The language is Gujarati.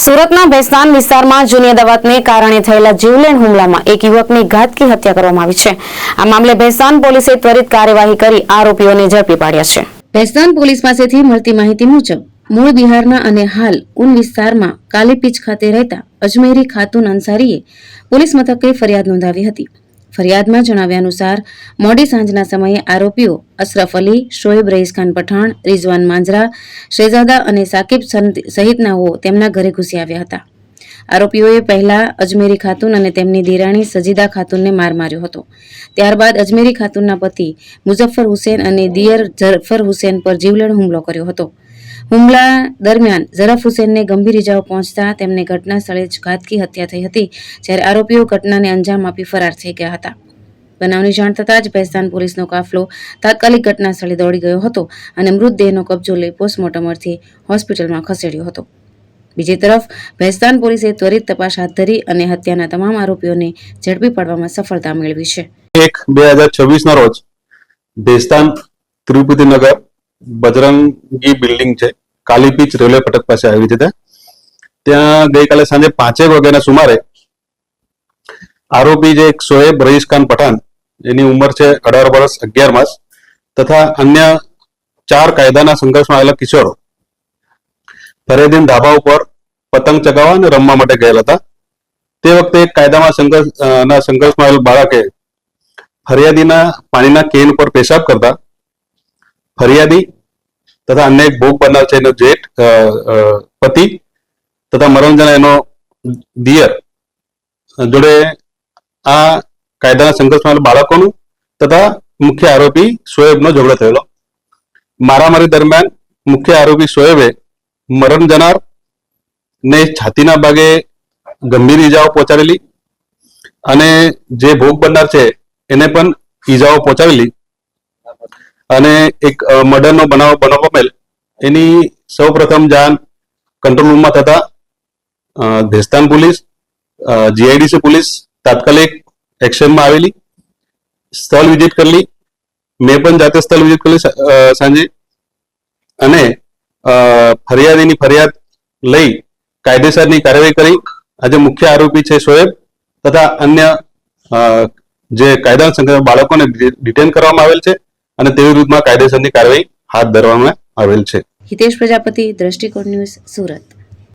સુરતના ભેસ્તાન વિસ્તારમાં જૂની અદાવતને કારણે થયેલા જીવલેણ હુમલામાં એક યુવકની ઘાતકી હત્યા કરવામાં આવી છે। આ મામલે ભેસ્તાન પોલીસે ત્વરિત કાર્યવાહી કરી આરોપીઓને ઝડપી પાડ્યા છે। ભેસ્તાન પોલીસ પાસેથી મળતી માહિતી મુજબ મૂળ બિહારના અને હાલ ઉન વિસ્તારમાં કાલીપીચ ખાતે રહેતા અજમેરી ખાતુન અંસારીએ પોલીસ મથકે ફરિયાદ નોંધાવી હતી। ફરિયાદમાં જણાવ્યા અનુસાર મોડી સાંજના સમયે આરોપીઓ અશરફ અલી, શોએબ રઈસખાન પઠાણ, રિઝવાન માંજરા, શહેજાદા અને સાકિબ સહિતનાઓ તેમના ઘરે ઘૂસી આવ્યા હતા। આરોપીઓએ પહેલા અજમેરી ખાતુન અને તેમની દિરાણી સજીદા ખાતુનને માર માર્યો હતો। ત્યારબાદ અજમેરી ખાતુનના પતિ મુઝફ્ફર હુસેન અને દિયર જફર હુસેન પર જીવલેણ હુમલો કર્યો હતો। હુમલા દરમિયાન ઝરફ હુસેનને ગંભીર ઇજાઓ પહોંચતા તેમને ઘટના સ્થળે જ ઘાતકી હત્યા થઈ હતી, જ્યારે આરોપીઓ ઘટનાને અંજામ આપી ફરાર થઈ ગયા હતા। બનાવની જાણ થતાં જ ભેસ્તાન પોલીસનો કાફલો તાત્કાલિક ઘટના સ્થળે દોડી ગયો હતો અને મૃતદેહનો કબજો લઈ પોસ્ટમોર્ટમ અર્થે હોસ્પિટલમાં ખસેડ્યો હતો। બીજી તરફ ભેસ્તાન પોલીસે ત્વરિત તપાસ હાથ ધરી અને હત્યાના તમામ આરોપીઓને ઝડપી પાડવામાં સફળતા મેળવી છે। 1/2026 ના રોજ ભેસ્તાન તિરુપતિ નગર બજરંગી બિલ્ડિંગ છે, કાલીપીચ રેલવે ફાટક પાસે આવી છે। ત્યાં ગઈકાલે સાંજે 5 વાગ્યાના સુમારે આરોપી જે શોએબ રઈસખાન પઠાણ, એની ઉંમર છે 18 વર્ષ 11 માસ, તથા અન્ય 4 કાયદાના સંઘર્ષમાં આવેલા કિશોરો ફરેદીન ધાબા ઉપર પતંગ ચગાવવા અને રમવા માટે ગયેલા હતા। તે વખતે એક કાયદામાં સંઘર્ષમાં આવેલ બાળકે ફરિયાદીના પાણીના કેન ઉપર પેશાબ કરતા ફરિયાદી તથા અન્ય એક ભોગ બનનાર છે એનો જેઠ પતિ તથા મરણજના એનો દિયર જોડે આ કાયદાના સંઘર્ષમાં બાળકોનું તથા મુખ્ય આરોપી શોએબનો ઝઘડો થયેલો। મારામારી દરમિયાન મુખ્ય આરોપી શોએબે મરણ જનાર ને છાતીના ભાગે ગંભીર ઈજાઓ પહોંચાડેલી અને જે ભોગ બનનાર છે એને પણ ઈજાઓ પહોંચાડેલી અને એક મર્ડરનો બનાવ પામેલ એની સૌપ્રથમ જાણ કંટ્રોલ રૂમમાં થતા ભેસ્તાન પોલીસ, જીઆઈડીસી પોલીસ તાત્કાલિક એક્શનમાં આવેલી, સ્થળ વિઝિટ કરેલી। મેં પણ જાતે સ્થળ વિઝિટ કરેલી સાંજે અને ફરિયાદીની ફરિયાદ લઈ કાયદેસરની કાર્યવાહી કરી। આજે મુખ્ય આરોપી છે શોએબ તથા અન્ય જે કાયદાના સંઘર્ષ બાળકોને ડિટેન કરવામાં આવેલ છે અને તેવી વિરુદ્ધમાં કાયદેસરની કાર્યવાહી હાથ ધરવામાં આવેલ છે। હિતેશ પ્રજાપતિ, દ્રષ્ટિકોણ ન્યૂઝ, સુરત।